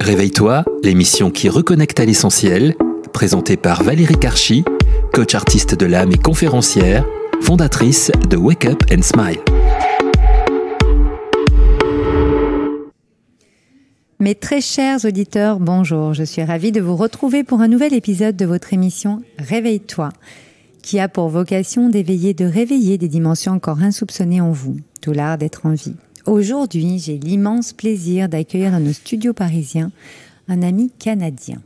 Réveille-toi, l'émission qui reconnecte à l'essentiel, présentée par Valérie Karchi, coach artiste de l'âme et conférencière, fondatrice de Wake Up and Smile. Mes très chers auditeurs, bonjour. Je suis ravie de vous retrouver pour un nouvel épisode de votre émission Réveille-toi, qui a pour vocation d'éveiller, de réveiller des dimensions encore insoupçonnées en vous, tout l'art d'être en vie. Aujourd'hui, j'ai l'immense plaisir d'accueillir dans nos studios parisiens un ami canadien.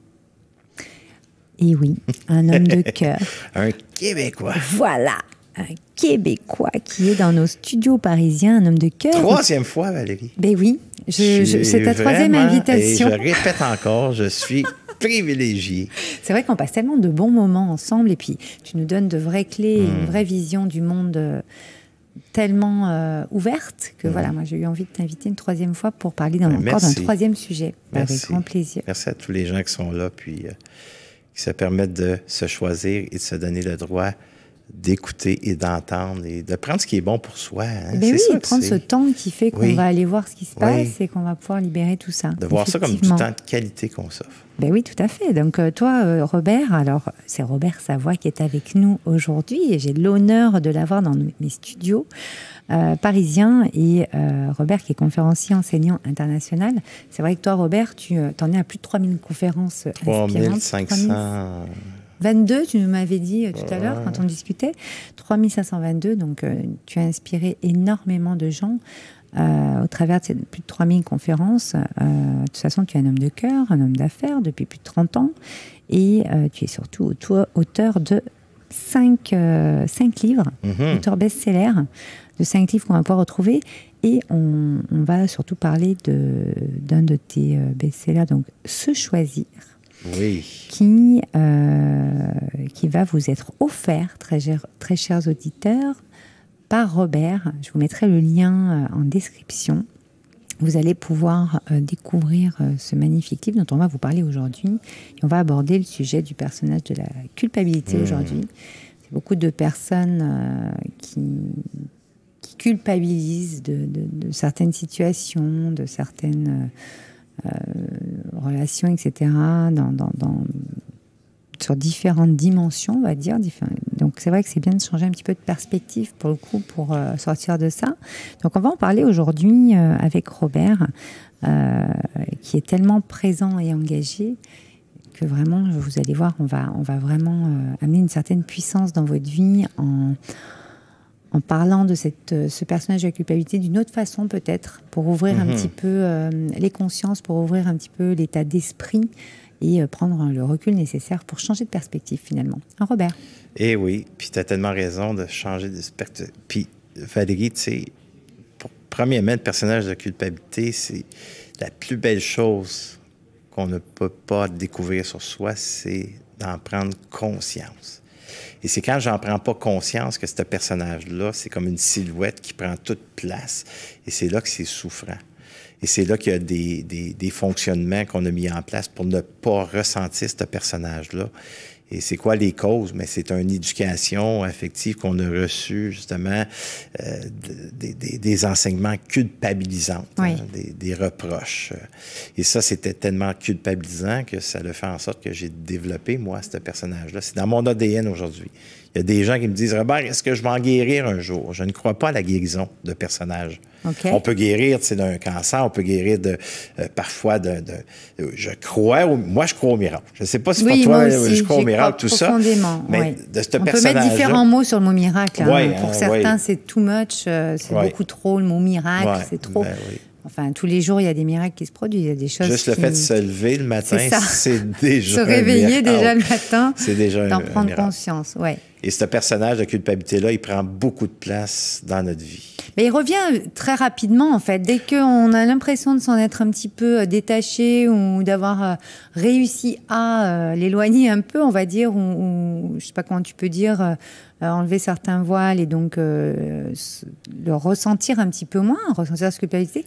Et oui, un homme de cœur. Un Québécois. Voilà, un Québécois qui est dans nos studios parisiens, un homme de cœur. Troisième fois, Valérie. Ben oui, c'est ta troisième invitation. Et je répète encore, je suis privilégié. C'est vrai qu'on passe tellement de bons moments ensemble et puis tu nous donnes de vraies clés, une vraie vision du monde tellement ouverte que voilà, moi j'ai eu envie de t'inviter une troisième fois pour parler encore d'un troisième sujet. Merci. Avec grand plaisir. Merci à tous les gens qui sont là puis qui se permettent de se choisir et de se donner le droit d'écouter et d'entendre et de prendre ce qui est bon pour soi. Hein? Ben oui, prendre ce temps qui fait qu'on va aller voir ce qui se passe et qu'on va pouvoir libérer tout ça. De voir ça comme du temps de qualité qu'on s'offre. Ben oui, tout à fait. Donc toi, Robert, alors c'est Robert Savoie qui est avec nous aujourd'hui et j'ai l'honneur de l'avoir dans mes studios parisiens et Robert qui est conférencier enseignant international. C'est vrai que toi, Robert, tu en es à plus de 3000 conférences inspirantes. 3500... 22, tu m'avais dit tout à l'heure quand on discutait, 3522, donc tu as inspiré énormément de gens au travers de ces plus de 3000 conférences. De toute façon, tu es un homme de cœur, un homme d'affaires depuis plus de 30 ans et tu es surtout auteur de 5 livres, auteur best-seller, de 5 livres qu'on va pouvoir retrouver et on va surtout parler d'un de tes best-sellers, donc « Se choisir ». Oui. Qui va vous être offert, très chers auditeurs, par Robert. Je vous mettrai le lien en description. Vous allez pouvoir découvrir ce magnifique livre dont on va vous parler aujourd'hui. Et on va aborder le sujet du personnage de la culpabilité aujourd'hui. C'est beaucoup de personnes qui culpabilisent de certaines situations, de certaines... relations, etc., sur différentes dimensions, on va dire. Donc, c'est vrai que c'est bien de changer un petit peu de perspective, pour le coup, pour sortir de ça. Donc, on va en parler aujourd'hui avec Robert, qui est tellement présent et engagé que vraiment, vous allez voir, on va vraiment amener une certaine puissance dans votre vie en parlant de ce personnage de la culpabilité d'une autre façon peut-être, pour ouvrir un petit peu les consciences, pour ouvrir un petit peu l'état d'esprit et prendre le recul nécessaire pour changer de perspective finalement. Hein, Robert? Eh oui, puis tu as tellement raison de changer de perspective. Puis Valérie, tu sais, premièrement, le personnage de la culpabilité, c'est la plus belle chose qu'on ne peut pas découvrir sur soi, c'est d'en prendre conscience. Et c'est quand j'en prends pas conscience que ce personnage-là, c'est comme une silhouette qui prend toute place. Et c'est là que c'est souffrant. Et c'est là qu'il y a des fonctionnements qu'on a mis en place pour ne pas ressentir ce personnage-là. Et c'est quoi les causes? Mais c'est une éducation affective qu'on a reçue, justement, des enseignements culpabilisants, des reproches. Et ça, c'était tellement culpabilisant que ça a fait en sorte que j'ai développé, moi, ce personnage-là. C'est dans mon ADN aujourd'hui. Il y a des gens qui me disent « Robert, est-ce que je vais en guérir un jour? » Je ne crois pas à la guérison de personnages. Okay. On peut guérir d'un cancer, on peut guérir parfois je crois au miracle. Je ne sais pas si pour toi, je crois au miracle, tout ça. Mais de ce personnage-là... On peut mettre différents mots sur le mot miracle. Pour certains, c'est too much, c'est beaucoup trop, le mot miracle, c'est trop. Enfin, tous les jours, il y a des miracles qui se produisent. Il y a des choses juste le fait de se lever le matin, c'est déjà se réveiller déjà le matin, c'est déjà d'en prendre conscience. Ouais. Et ce personnage de culpabilité-là, il prend beaucoup de place dans notre vie. Mais il revient très rapidement, en fait. Dès qu'on a l'impression de s'en être un petit peu détaché ou d'avoir réussi à l'éloigner un peu, on va dire, ou je ne sais pas comment tu peux dire, enlever certains voiles et donc le ressentir un petit peu moins, ressentir cette culpabilité,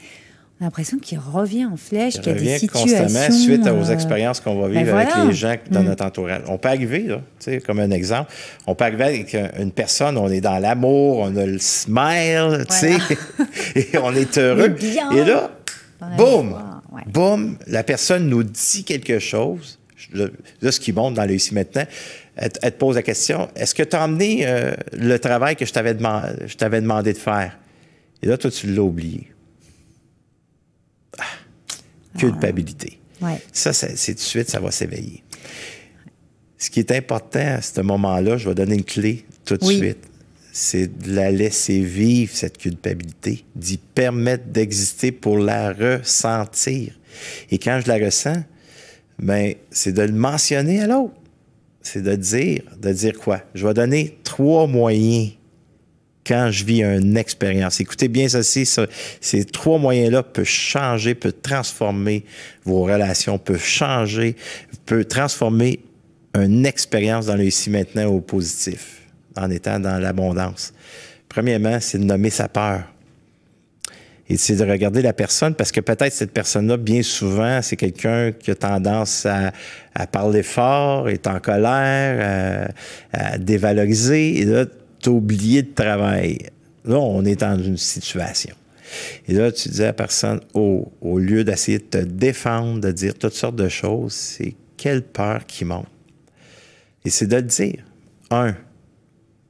on a l'impression qu'il revient en flèche, qu'il y a des situations... constamment suite aux expériences qu'on va vivre avec les gens dans notre entourage. On peut arriver, là, comme un exemple, on peut arriver avec une personne, on est dans l'amour, on a le smile, et on est heureux. Et là, boum! Ouais. Boum, la personne nous dit quelque chose. Là, ce qui monte dans le ici maintenant, elle te pose la question, est-ce que tu as emmené le travail que je t'avais demandé de faire? Et là, toi, tu l'as oublié. Culpabilité. Ouais. Ça, c'est tout de suite, ça va s'éveiller. Ce qui est important à ce moment-là, je vais donner une clé tout de suite, c'est de la laisser vivre, cette culpabilité, d'y permettre d'exister pour la ressentir. Et quand je la ressens, ben, c'est de le mentionner à l'autre. C'est de dire quoi? Je vais donner 3 moyens quand je vis une expérience. Écoutez bien ceci, ces 3 moyens-là peuvent changer, peuvent transformer vos relations, peuvent changer, peuvent transformer une expérience dans le ici maintenant au positif, en étant dans l'abondance. Premièrement, c'est de nommer sa peur. Et c'est de regarder la personne, parce que peut-être cette personne-là, bien souvent, c'est quelqu'un qui a tendance à parler fort, est en colère, à dévaloriser, et là, tu as oublié de travail. Là, on est dans une situation. Et là, tu dis à la personne, au lieu d'essayer de te défendre, de dire toutes sortes de choses, c'est quelle peur qui monte. Et c'est de le dire. 1,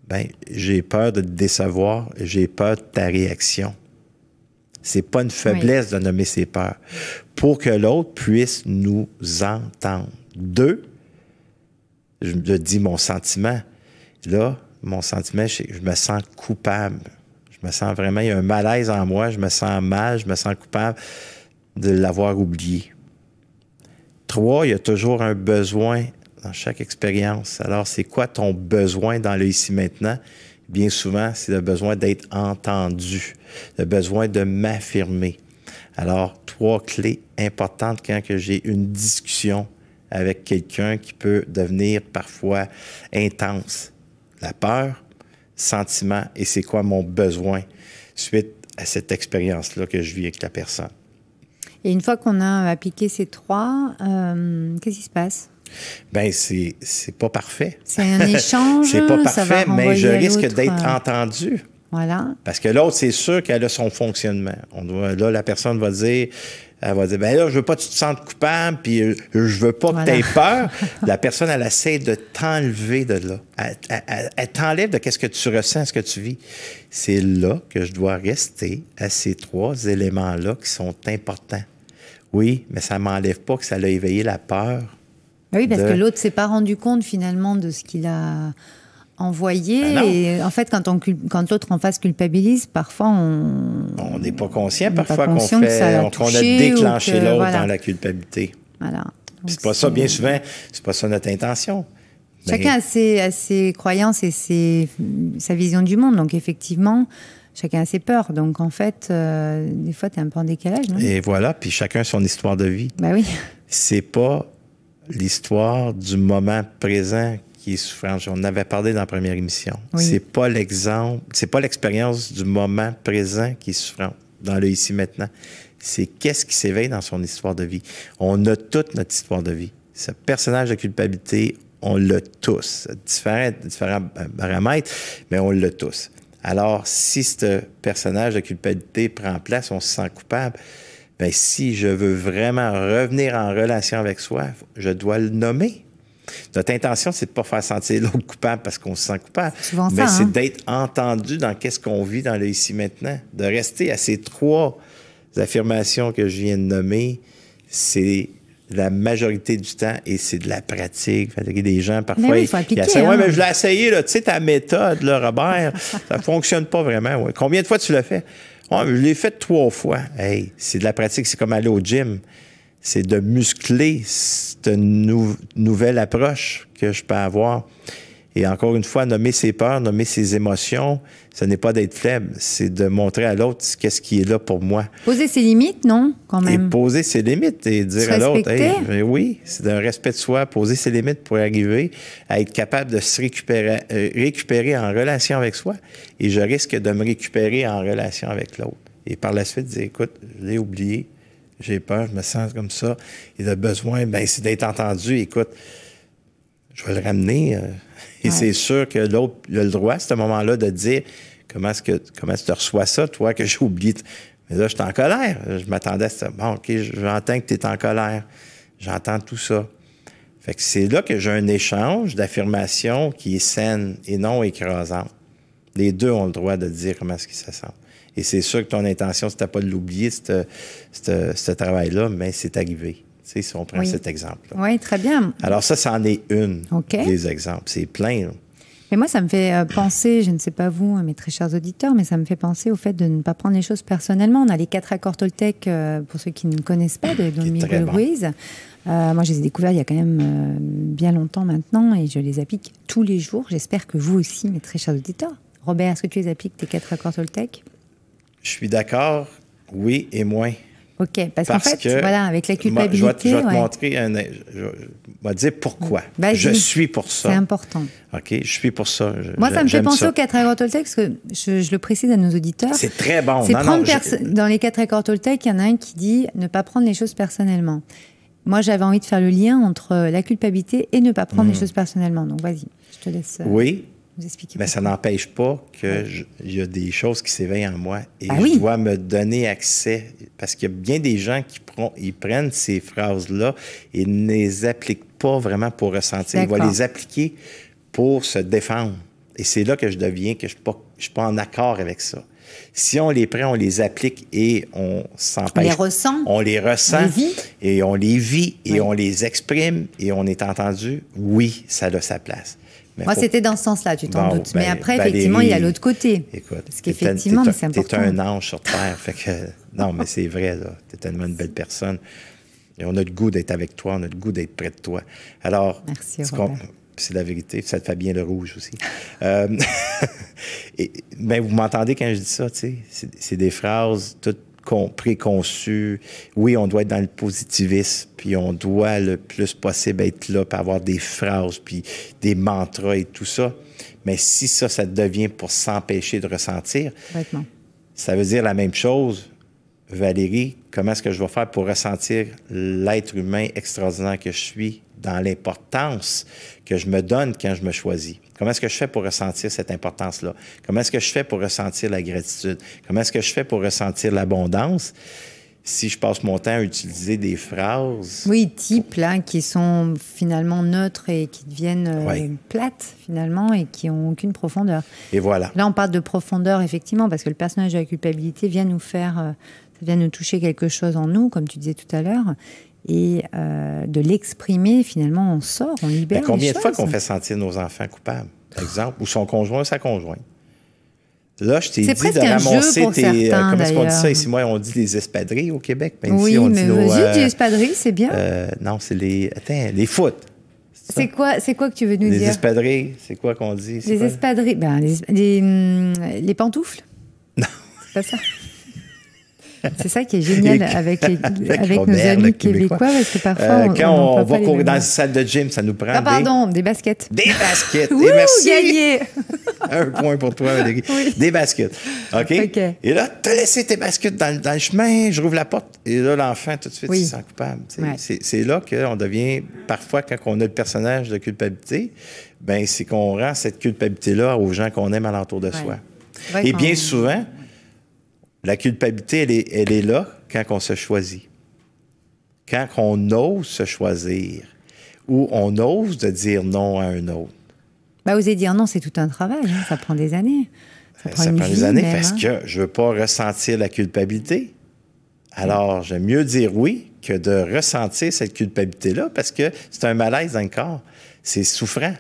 ben, j'ai peur de te décevoir, j'ai peur de ta réaction. C'est pas une faiblesse de nommer ses peurs. Pour que l'autre puisse nous entendre. 2, je me dis mon sentiment. Là, mon sentiment, je me sens coupable. Je me sens vraiment, il y a un malaise en moi, je me sens mal, je me sens coupable de l'avoir oublié. 3, il y a toujours un besoin dans chaque expérience. Alors, c'est quoi ton besoin dans le ici maintenant? Bien souvent, c'est le besoin d'être entendu, le besoin de m'affirmer. Alors, 3 clés importantes quand que j'ai une discussion avec quelqu'un qui peut devenir parfois intense. La peur, sentiment, et c'est quoi mon besoin suite à cette expérience-là que je vis avec la personne. Et une fois qu'on a appliqué ces 3, qu'est-ce qui se passe? Bien, c'est pas parfait. C'est un échange. C'est pas ça parfait, va mais je renvoyer à risque l'autre, d'être entendu. Voilà. Parce que l'autre, c'est sûr qu'elle a son fonctionnement. Là, la personne va dire, ben là, je veux pas que tu te sentes coupable, puis je veux pas que tu aies peur. La personne, elle essaie de t'enlever de là. Elle t'enlève de ce que tu ressens, ce que tu vis. C'est là que je dois rester à ces 3 éléments-là qui sont importants. Oui, mais ça m'enlève pas que ça l'a éveillé la peur. Oui, parce que l'autre ne s'est pas rendu compte finalement de ce qu'il a envoyé. Ben et en fait, quand l'autre en face culpabilise, parfois on n'est pas conscient parfois qu'on a déclenché l'autre dans la culpabilité. Voilà. C'est pas ça, bien souvent, c'est pas ça notre intention. Chacun a ses croyances et sa vision du monde. Donc effectivement, chacun a ses peurs. Donc en fait, des fois, tu es un peu en décalage. Non? Et voilà, puis chacun son histoire de vie. Ben oui. C'est pas l'histoire du moment présent qui est souffrant. On en avait parlé dans la première émission. Oui. C'est pas l'exemple, c'est pas l'expérience du moment présent qui est souffrante dans le ici maintenant. C'est qu'est-ce qui s'éveille dans son histoire de vie. On a toute notre histoire de vie. Ce personnage de culpabilité, on l'a tous. Différents paramètres, mais on l'a tous. Alors, si ce personnage de culpabilité prend place, on se sent coupable. Bien, si je veux vraiment revenir en relation avec soi, je dois le nommer. Notre intention, c'est de ne pas faire sentir l'autre coupable parce qu'on se sent coupable. Mais c'est d'être entendu dans qu'est-ce qu'on vit dans le ici maintenant. De rester à ces 3 affirmations que je viens de nommer, c'est la majorité du temps et c'est de la pratique. Des gens, parfois, mais oui, il faut appliquer, ouais, mais je l'ai essayé, là. Tu sais, ta méthode, là, Robert, ça ne fonctionne pas vraiment. Ouais. Combien de fois tu l'as fait? Ouais, je l'ai fait 3 fois. Hey, c'est de la pratique, c'est comme aller au gym. C'est de muscler cette nouvelle approche que je peux avoir. Et encore une fois, nommer ses peurs, nommer ses émotions, ce n'est pas d'être faible, c'est de montrer à l'autre qu'est-ce qui est là pour moi. Poser ses limites, non, quand même. Et poser ses limites et dire à l'autre, hey, oui, c'est un respect de soi, poser ses limites pour arriver à être capable de se récupérer en relation avec soi. Et je risque de me récupérer en relation avec l'autre. Et par la suite, dire, écoute, je l'ai oublié, j'ai peur, je me sens comme ça. Et le besoin, bien, c'est d'être entendu. Écoute, je vais le ramener. Et c'est sûr que l'autre a le droit, à ce moment-là, de dire comment est-ce que tu reçois ça, toi, que j'ai oublié. Mais là, je suis en colère. Je m'attendais à ça. Bon, OK, j'entends que tu es en colère. J'entends tout ça. Fait que c'est là que j'ai un échange d'affirmation qui est saine et non écrasante. Les deux ont le droit de dire comment est-ce qu'ils se sentent. Et c'est sûr que ton intention, c'était pas de l'oublier, ce travail-là, mais c'est arrivé. Tu sais, si on prend cet exemple-là. Oui, très bien. Alors ça, c'en est une des exemples. C'est plein, là. Mais moi, ça me fait penser, je ne sais pas vous, mes très chers auditeurs, mais ça me fait penser au fait de ne pas prendre les choses personnellement. On a les 4 accords Toltec, pour ceux qui ne connaissent pas, de Don Miguel Ruiz. Moi, je les ai découverts il y a quand même bien longtemps maintenant et je les applique tous les jours. J'espère que vous aussi, mes très chers auditeurs. Robert, est-ce que tu les appliques, tes 4 accords Toltec? Je suis d'accord, oui et moins. OK, parce qu'en fait, voilà, avec la culpabilité... Je vais te montrer, je vais te dire pourquoi. Je suis pour ça. C'est important. OK, je suis pour ça. Moi, ça me fait penser aux 4 accords Toltec, parce que je le précise à nos auditeurs. C'est très bon. Dans les 4 accords Toltec, il y en a un qui dit ne pas prendre les choses personnellement. Moi, j'avais envie de faire le lien entre la culpabilité et ne pas prendre les choses personnellement. Donc, vas-y, je te laisse vous expliquer. Mais ça n'empêche pas qu'il y a des choses qui s'éveillent en moi et je dois me donner accès. Parce qu'il y a bien des gens qui prennent ces phrases-là et ne les appliquent pas vraiment pour ressentir. Ils vont les appliquer pour se défendre. Et c'est là que je deviens que je ne suis pas en accord avec ça. Si on les prend, on les applique et on s'empêche. On les ressent. Et on les vit et on les exprime et on est entendu. Oui, ça a sa place. Moi, c'était dans ce sens-là, tu t'en doutes. Mais après, effectivement, il y a l'autre côté. Écoute, parce qu'effectivement, c'est important. T'es un ange sur Terre. Fait que, non, mais c'est vrai, là. T'es tellement une belle personne. Et on a le goût d'être avec toi, on a le goût d'être près de toi. Alors, merci, Robert. C'est la vérité, ça te fait bien le rouge aussi. Mais vous m'entendez quand je dis ça, tu sais? C'est des phrases toutes préconçues. Oui, on doit être dans le positivisme, puis on doit le plus possible être là, puis avoir des phrases, puis des mantras et tout ça. Mais si ça devient pour s'empêcher de ressentir, ça veut dire la même chose. Valérie, comment est-ce que je vais faire pour ressentir l'être humain extraordinaire que je suis dans l'importance que je me donne quand je me choisis? Comment est-ce que je fais pour ressentir cette importance-là? Comment est-ce que je fais pour ressentir la gratitude? Comment est-ce que je fais pour ressentir l'abondance? Si je passe mon temps à utiliser des phrases... Oui, types, là, qui sont finalement neutres et qui deviennent plates, finalement, et qui n'ont aucune profondeur. Et voilà. Là, on parle de profondeur, effectivement, parce que le personnage de la culpabilité vient nous faire... ça vient nous toucher quelque chose en nous, comme tu disais tout à l'heure, et de l'exprimer, finalement, on sort, on libère les choses. Combien de fois qu'on fait sentir nos enfants coupables, par exemple, ou son conjoint ou sa conjointe? Là, je t'ai dit de ramasser tes... comment est-ce qu'on dit ça ici? Moi, on dit les espadrilles au Québec. Mais oui, ici, on dit vas-y, des espadrilles, c'est bien. Non, c'est les... Attends, les foot. C'est quoi que tu veux nous dire? Les espadrilles, c'est quoi qu'on dit? Les espadrilles, les pantoufles? Non. C'est pas ça? C'est ça qui est génial avec nos amis québécois, parce que parfois, quand on va courir dans une salle de gym, ça nous prend des baskets. Des baskets! Ouh, merci! Gagné! Un point pour toi, Valérie. Oui. Des baskets. OK? Et là, tu as laissé tes baskets dans le chemin, je rouvre la porte, et là, l'enfant, tout de suite, il se sent coupable. C'est là qu'on devient, parfois, quand on a le personnage de culpabilité, ben c'est qu'on rend cette culpabilité-là aux gens qu'on aime alentour de soi. Et bien souvent... La culpabilité, elle est là quand on se choisit. Quand on ose se choisir ou on ose de dire non à un autre. Oser dire non, c'est tout un travail. Hein. Ça prend des années. Ça prend des années parce que je ne veux pas ressentir la culpabilité. Alors, j'aime mieux dire oui que de ressentir cette culpabilité-là parce que c'est un malaise dans le corps. C'est souffrant.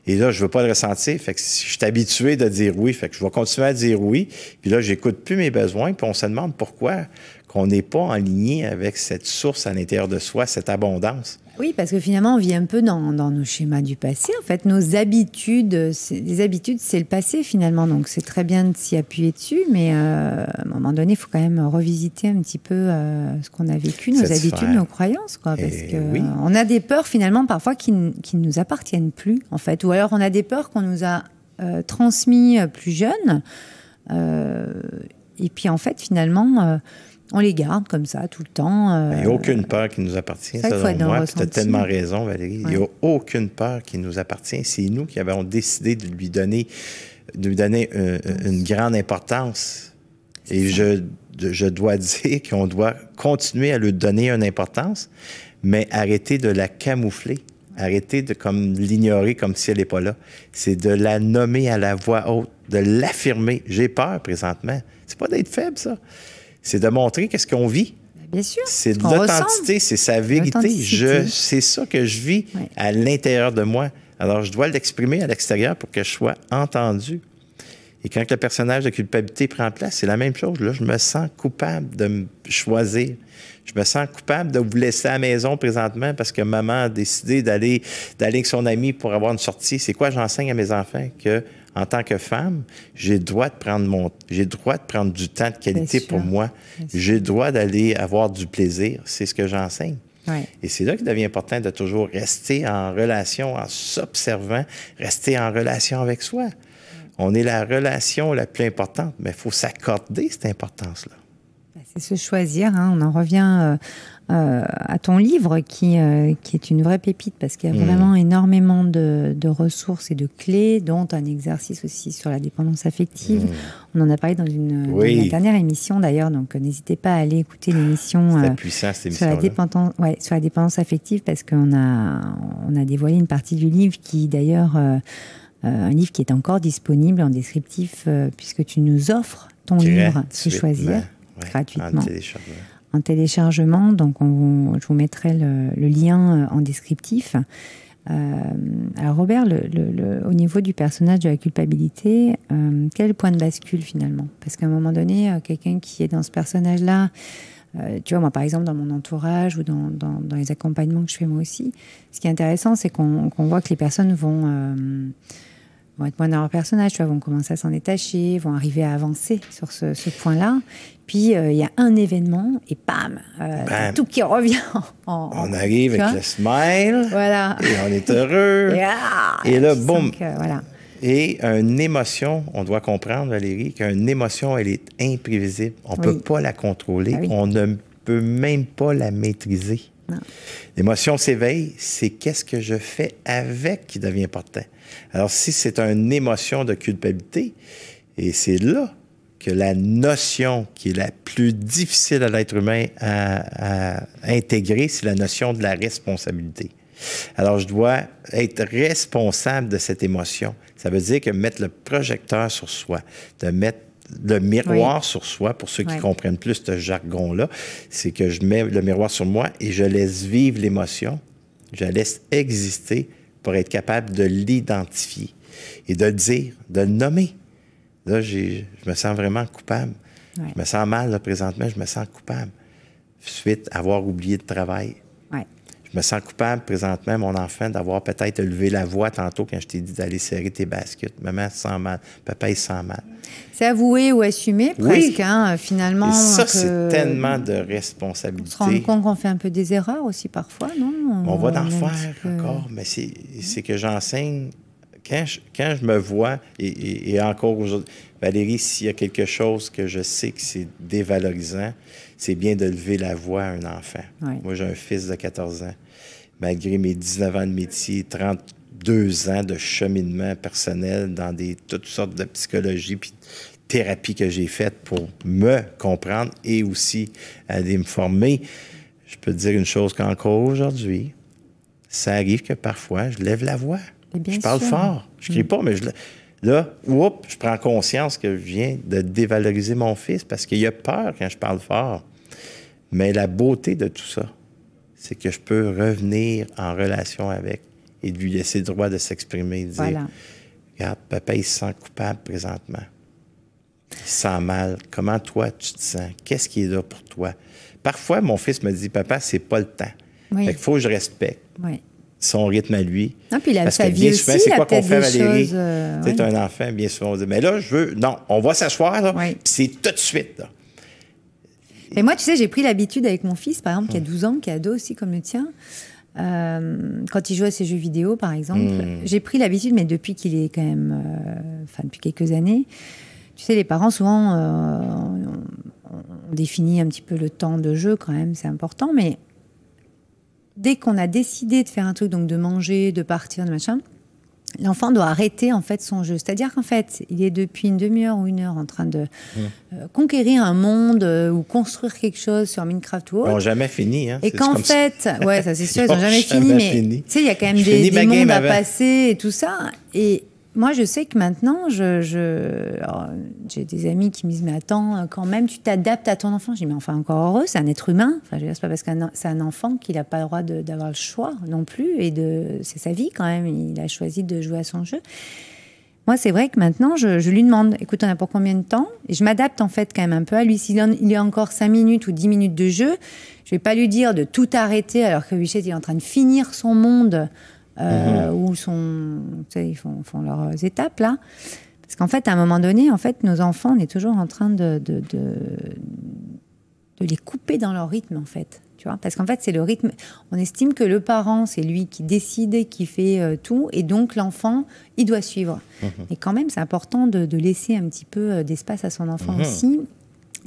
Et là, je ne veux pas le ressentir. Fait que si je suis habitué de dire oui, fait que je vais continuer à dire oui. Puis là, j'écoute plus mes besoins. Puis on se demande pourquoi qu'on n'est pas en ligne avec cette source à l'intérieur de soi, cette abondance. Oui, parce que finalement, on vit un peu dans nos schémas du passé. En fait, nos habitudes, les habitudes, c'est le passé finalement. Donc, c'est très bien de s'y appuyer dessus. Mais à un moment donné, il faut quand même revisiter un petit peu ce qu'on a vécu, nos habitudes, nos croyances. Parce qu'on a des peurs finalement parfois qui ne nous appartiennent plus, en fait. Ou alors, on a des peurs qu'on nous a transmis plus jeunes. Et puis, en fait, finalement... on les garde comme ça tout le temps. Il n'y a aucune peur qui nous appartient, selon moi. Tu as tellement raison, Valérie. Il n'y a aucune peur qui nous appartient. C'est nous qui avons décidé de lui donner une grande importance. Et je dois dire qu'on doit continuer à lui donner une importance, mais arrêter de la camoufler. Arrêter de comme l'ignorer comme si elle n'est pas là. C'est de la nommer à la voix haute, de l'affirmer. J'ai peur présentement. C'est pas d'être faible, ça. C'est de montrer qu'est-ce qu'on vit. Bien sûr. C'est de l'authenticité, c'est sa vérité. C'est ça que je vis à l'intérieur de moi. Alors, je dois l'exprimer à l'extérieur pour que je sois entendu. Et quand le personnage de culpabilité prend place, c'est la même chose. Là, je me sens coupable de me choisir. Je me sens coupable de vous laisser à la maison présentement parce que maman a décidé d'aller avec son ami pour avoir une sortie. C'est quoi j'enseigne à mes enfants? Que en tant que femme, j'ai le droit de prendre du temps de qualité pour moi. J'ai le droit d'aller avoir du plaisir. C'est ce que j'enseigne. Ouais. Et c'est là qu'il devient important de toujours rester en relation, en s'observant, rester en relation avec soi. Ouais. On est la relation la plus importante, mais il faut s'accorder cette importance-là. C'est se choisir. Hein. On en revient à ton livre qui est une vraie pépite parce qu'il y a vraiment énormément de ressources et de clés, dont un exercice aussi sur la dépendance affective. On en a parlé dans la dernière émission d'ailleurs, donc n'hésitez pas à aller écouter l'émission puissant, cette sur la dépendance affective parce qu'on a dévoilé une partie du livre qui d'ailleurs, un livre qui est encore disponible en descriptif puisque tu nous offres ton livre « Se choisir ». Gratuitement. En téléchargement. Donc, je vous mettrai le lien en descriptif. Alors, Robert, au niveau du personnage de la culpabilité, quel est le point de bascule finalement? Parce qu'à un moment donné, quelqu'un qui est dans ce personnage-là, tu vois, moi, par exemple, dans mon entourage ou dans les accompagnements que je fais moi aussi, ce qui est intéressant, c'est qu'on voit que les personnes vont être moins dans leur personnage, tu vois, vont commencer à s'en détacher, vont arriver à avancer sur ce point-là. Puis, il y a un événement et bam, tout qui revient. On arrive avec le smile, voilà. Et on est heureux. Et là, boum. Voilà. Et une émotion, on doit comprendre, Valérie, qu'une émotion, elle est imprévisible. On ne peut pas la contrôler. Ah oui. On ne peut même pas la maîtriser. Non. L'émotion s'éveille, c'est qu'est-ce que je fais avec qui devient important. Alors, si c'est une émotion de culpabilité, et c'est là que la notion qui est la plus difficile à l'être humain à intégrer, c'est la notion de la responsabilité. Alors, je dois être responsable de cette émotion. Ça veut dire que mettre le projecteur sur soi, de mettre le miroir sur soi, pour ceux qui comprennent plus ce jargon-là, c'est que je mets le miroir sur moi et je laisse vivre l'émotion, je la laisse exister pour être capable de l'identifier et de le dire, de le nommer. Là, je me sens vraiment coupable. Ouais. Je me sens mal, là, présentement, je me sens coupable. Suite à avoir oublié de travail. Ouais. Je me sens coupable, présentement, mon enfant, d'avoir peut-être levé la voix tantôt quand je t'ai dit d'aller serrer tes baskets. Maman se sent mal. Papa, il se sent mal. C'est avouer ou assumer, presque, hein, finalement. Et ça, c'est tellement de responsabilité. On se rend compte qu'on fait un peu des erreurs aussi, parfois, non? On va d'en faire encore, mais c'est que j'enseigne. Quand je me vois, et encore aujourd'hui, Valérie, s'il y a quelque chose que je sais que c'est dévalorisant, c'est bien de lever la voix à un enfant. Oui. Moi, j'ai un fils de 14 ans. Malgré mes 19 ans de métier, 32 ans de cheminement personnel dans toutes sortes de psychologie puis thérapie que j'ai faites pour me comprendre et aussi aller me former, je peux te dire une chose qu'encore aujourd'hui, ça arrive que parfois, je lève la voix. Je parle fort. Je crie pas, mais là, je prends conscience que je viens de dévaloriser mon fils parce qu'il a peur quand je parle fort. Mais la beauté de tout ça, c'est que je peux revenir en relation avec et lui laisser le droit de s'exprimer, de dire, regarde, papa, il se sent coupable présentement. Il se sent mal. Comment toi, tu te sens? Qu'est-ce qui est là pour toi? Parfois, mon fils me dit, papa, c'est pas le temps. Oui. Fait qu'il faut que je respecte. Oui. Son rythme à lui. Non, puis il a parce sa que bien vie souvent, aussi, c'est quoi qu'on fait, Valérie? C'est un enfant, bien souvent, on dit, mais là, je veux... Non, on va s'asseoir, là, puis c'est tout de suite, là. Et moi, tu sais, j'ai pris l'habitude avec mon fils, par exemple, qui a 12 ans, qui est ado aussi, comme le tien, quand il joue à ses jeux vidéo, par exemple, j'ai pris l'habitude, mais depuis qu'il est quand même... depuis quelques années, tu sais, les parents, souvent, on définit un petit peu le temps de jeu, quand même, c'est important, mais... Dès qu'on a décidé de faire un truc, donc de manger, de partir, de machin, l'enfant doit arrêter en fait son jeu. C'est-à-dire qu'en fait, il est depuis une demi-heure ou une heure en train de conquérir un monde ou construire quelque chose sur Minecraft ou autre. Ils n'ont jamais fini. Hein? Et qu'en fait, ouais, ça c'est sûr, ils n'ont jamais fini, mais tu sais, il y a quand même des mondes à passer et tout ça. Et moi, je sais que maintenant, j'ai des amis qui me disent, mais attends, quand même, tu t'adaptes à ton enfant. Je dis, mais enfin, encore heureux, c'est un être humain. Enfin, je veux dire, c'est pas parce que c'est un enfant qu'il n'a pas le droit d'avoir le choix non plus. Et c'est sa vie quand même. Il a choisi de jouer à son jeu. Moi, c'est vrai que maintenant, je lui demande, écoute, on a pour combien de temps? Et je m'adapte en fait quand même un peu à lui. S'il y a encore 5 minutes ou 10 minutes de jeu, je vais pas lui dire de tout arrêter alors que Bichette il est en train de finir son monde. Où tu sais, ils font leurs étapes là, parce qu'en fait à un moment donné, en fait nos enfants, on est toujours en train de les couper dans leur rythme en fait, tu vois, parce qu'en fait c'est le rythme. On estime que le parent c'est lui qui décide et qui fait tout, et donc l'enfant il doit suivre. Et quand même c'est important de laisser un petit peu d'espace à son enfant aussi.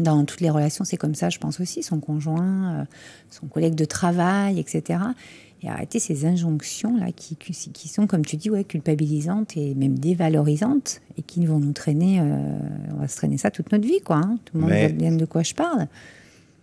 Dans toutes les relations c'est comme ça, je pense aussi, son conjoint, son collègue de travail, etc. Et arrêter ces injonctions-là qui sont, comme tu dis, ouais, culpabilisantes et même dévalorisantes et qui vont nous traîner, on va se traîner ça toute notre vie, quoi. Hein. Tout le monde voit bien de quoi je parle.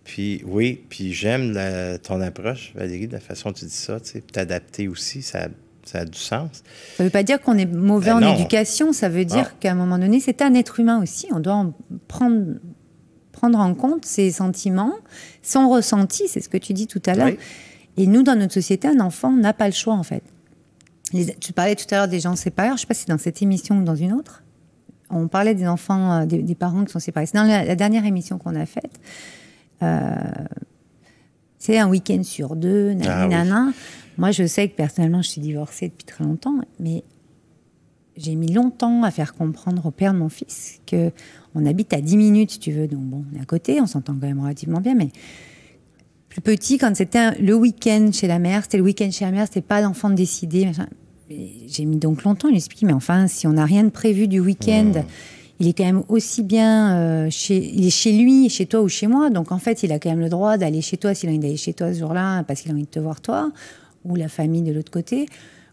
Puis oui, puis j'aime ton approche, Valérie, de la façon dont tu dis ça, tu sais, t'adapter aussi, ça a du sens. Ça ne veut pas dire qu'on est mauvais en éducation, ça veut dire qu'à un moment donné, c'est un être humain aussi. On doit prendre en compte ses sentiments, son ressenti, c'est ce que tu dis tout à l'heure. Oui. Et nous, dans notre société, un enfant n'a pas le choix, en fait. Tu parlais tout à l'heure des gens séparés. Je ne sais pas si c'est dans cette émission ou dans une autre. On parlait des enfants, des parents qui sont séparés. C'est dans la dernière émission qu'on a faite. C'est un week-end sur 2, nanana. Oui. Moi, je sais que personnellement, je suis divorcée depuis très longtemps, mais j'ai mis longtemps à faire comprendre au père de mon fils qu'on habite à 10 minutes, si tu veux. Donc bon, on est à côté, on s'entend quand même relativement bien, mais... Plus petit, quand c'était le week-end chez la mère, c'était le week-end chez la mère, c'était pas l'enfant de décider. J'ai mis donc longtemps à lui expliquer, mais enfin, si on n'a rien de prévu du week-end, il est quand même aussi bien il est chez lui, chez toi ou chez moi. Donc en fait, il a quand même le droit d'aller chez toi s'il a envie d'aller chez toi ce jour-là, parce qu'il a envie de te voir toi, ou la famille de l'autre côté,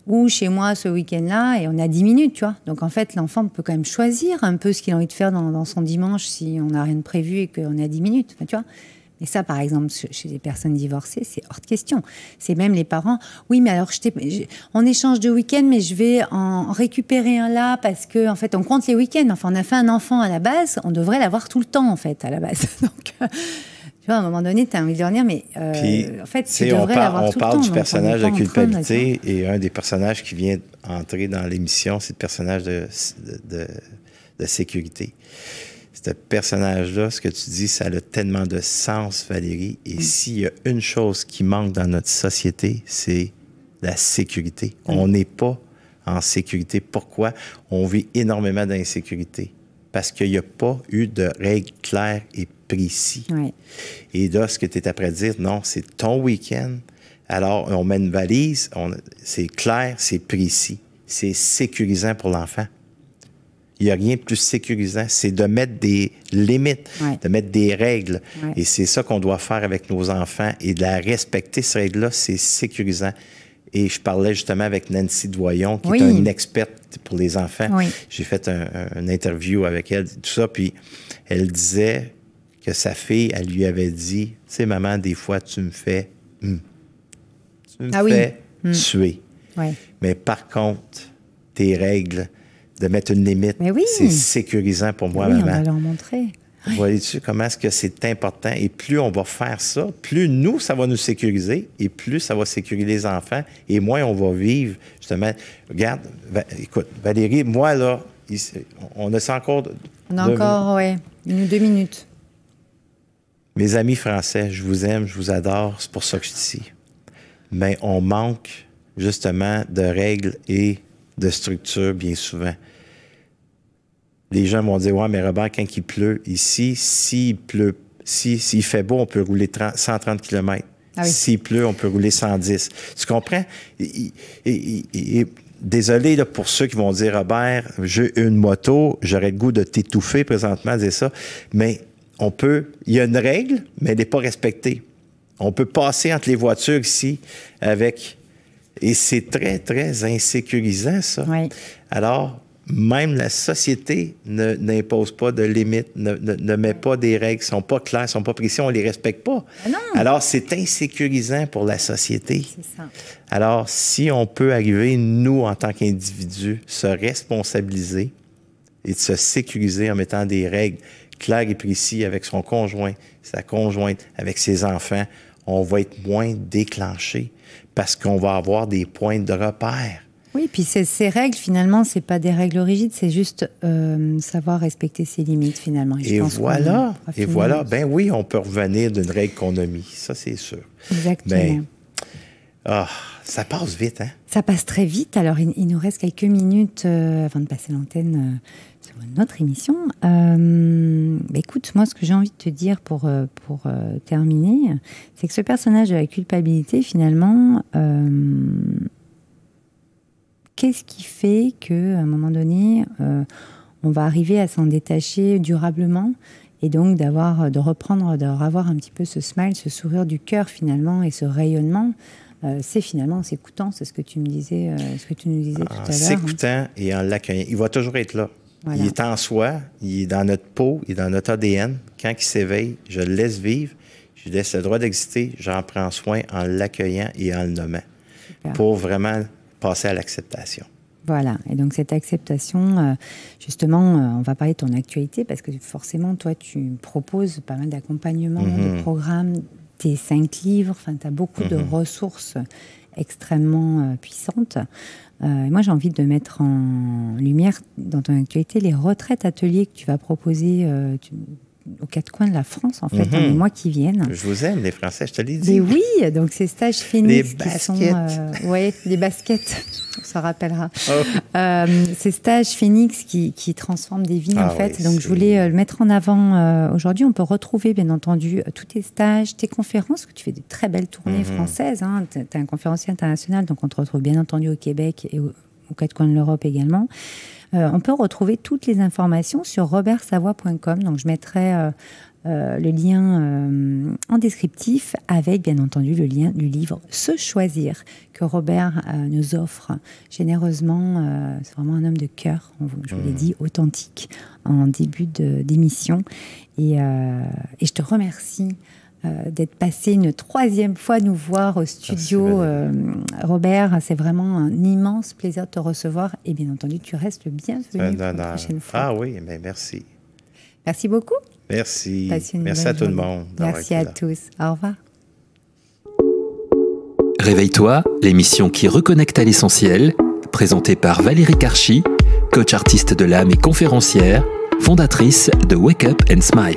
ou chez moi ce week-end-là, et on a 10 minutes, tu vois. Donc en fait, l'enfant peut quand même choisir un peu ce qu'il a envie de faire dans son dimanche si on n'a rien de prévu et qu'on est à 10 minutes, enfin, tu vois. Et ça, par exemple, chez les personnes divorcées, c'est hors de question. C'est même les parents. Oui, mais alors, on échange de week-end, mais je vais en récupérer un là parce que, en fait, on compte les week-ends. Enfin, on a fait un enfant à la base, on devrait l'avoir tout le temps, en fait, à la base. Donc, tu vois, à un moment donné, tu as envie de leur dire, mais en fait, tu devrais l'avoir tout le temps. On parle du personnage de culpabilité, et un des personnages qui vient entrer dans l'émission, c'est le personnage de sécurité. Ce personnage-là, ce que tu dis, ça a tellement de sens, Valérie. Et s'il y a une chose qui manque dans notre société, c'est la sécurité. On n'est pas en sécurité. Pourquoi? On vit énormément d'insécurité. Parce qu'il n'y a pas eu de règles claires et précises. Oui. Et là, ce que tu es après de dire, non, c'est ton week-end. Alors, on met une valise, c'est clair, c'est précis. C'est sécurisant pour l'enfant. Il n'y a rien de plus sécurisant, c'est de mettre des limites, de mettre des règles. Et c'est ça qu'on doit faire avec nos enfants. Et de la respecter, ces règles-là, c'est sécurisant. Et je parlais justement avec Nancy Doyon, qui est une experte pour les enfants. Oui. J'ai fait une interview avec elle, tout ça, puis elle disait que sa fille, elle lui avait dit, tu sais, maman, des fois, tu me fais tuer. Oui. Mais par contre, tes règles, de mettre une limite, c'est sécurisant pour moi, maman. On va leur montrer. Voyez-tu comment est-ce que c'est important? Et plus on va faire ça, plus nous, ça va nous sécuriser, et plus ça va sécuriser les enfants, et moins on va vivre, justement. Regarde, écoute, Valérie, moi, là, on a ça encore... On a encore, 1 ou 2 minutes. Mes amis français, je vous aime, je vous adore, c'est pour ça que je suis ici. Mais on manque, justement, de règles et de structure, bien souvent. Les gens vont dire, ouais, mais Robert, quand il pleut, ici, s'il fait beau, on peut rouler 130 km. Ah oui. S'il pleut, on peut rouler 110. Tu comprends? Désolé là, pour ceux qui vont dire, Robert, j'ai une moto, j'aurais le goût de t'étouffer présentement à dire ça, mais il y a une règle, mais elle n'est pas respectée. On peut passer entre les voitures ici avec Et c'est très, très insécurisant, ça. Oui. Alors, même la société n'impose pas de limites, ne met pas des règles, ne sont pas claires, ne sont pas précises, on ne les respecte pas. Ah non. Alors, c'est insécurisant pour la société. C'est ça. Alors, si on peut arriver, nous, en tant qu'individus, se responsabiliser et de se sécuriser en mettant des règles claires et précises avec son conjoint, sa conjointe, avec ses enfants, on va être moins déclenché parce qu'on va avoir des points de repère. Oui, puis ces règles, finalement, c'est pas des règles rigides, c'est juste savoir respecter ses limites, finalement. Et voilà, ben oui, on peut revenir d'une règle qu'on a mise, ça c'est sûr. Exactement. Ben, ça passe vite, hein? Ça passe très vite. Alors, il nous reste quelques minutes avant de passer l'antenne sur notre émission. Écoute, moi, ce que j'ai envie de te dire pour terminer, c'est que ce personnage de la culpabilité, finalement, qu'est-ce qui fait qu'à un moment donné, on va arriver à s'en détacher durablement et donc d'avoir un petit peu ce smile, ce sourire du cœur finalement et ce rayonnement. C'est finalement en s'écoutant, c'est ce que tu me disais, ce que tu nous disais tout à l'heure. En s'écoutant et en l'accueillant. Il va toujours être là. Voilà. Il est en soi, il est dans notre peau, il est dans notre ADN. Quand il s'éveille, je le laisse vivre, je lui laisse le droit d'exister, j'en prends soin en l'accueillant et en le nommant. Super. Pour vraiment passer à l'acceptation. Voilà, et donc cette acceptation, justement, on va parler de ton actualité parce que forcément, toi, tu proposes pas mal d'accompagnements, de programmes, tes 5 livres, enfin, tu as beaucoup de ressources extrêmement puissantes. Moi, j'ai envie de mettre en lumière dans ton actualité les retraites ateliers que tu vas proposer aux 4 coins de la France, en fait, dans les mois qui viennent. Je vous aime, les Français, je te l'ai dit. Mais oui, donc ces stages Phoenix les baskets. Qui sont... les baskets, on s'en rappellera. Ces stages Phoenix qui transforment des vies, en fait. Oui, donc, je voulais le mettre en avant aujourd'hui. On peut retrouver, bien entendu, tous tes stages, tes conférences, que tu fais de très belles tournées françaises. Hein. Tu es un conférencier international, donc on te retrouve, bien entendu, au Québec et aux 4 coins de l'Europe également. On peut retrouver toutes les informations sur robertsavoie.com. Donc, je mettrai le lien en descriptif avec, bien entendu, le lien du livre « Se choisir » que Robert nous offre généreusement. C'est vraiment un homme de cœur, je vous l'ai dit, authentique, en début d'émission. Et je te remercie d'être passé une 3e fois nous voir au studio. Robert, c'est vraiment un immense plaisir de te recevoir. Et bien entendu, tu restes le bienvenu pour la prochaine fois. Ah oui, mais merci. Merci beaucoup. Merci. Merci à tout le monde. Merci à tous. Au revoir. Réveille-toi, l'émission qui reconnecte à l'essentiel, présentée par Valérie Karchi, coach artiste de l'âme et conférencière, fondatrice de Wake Up and Smile.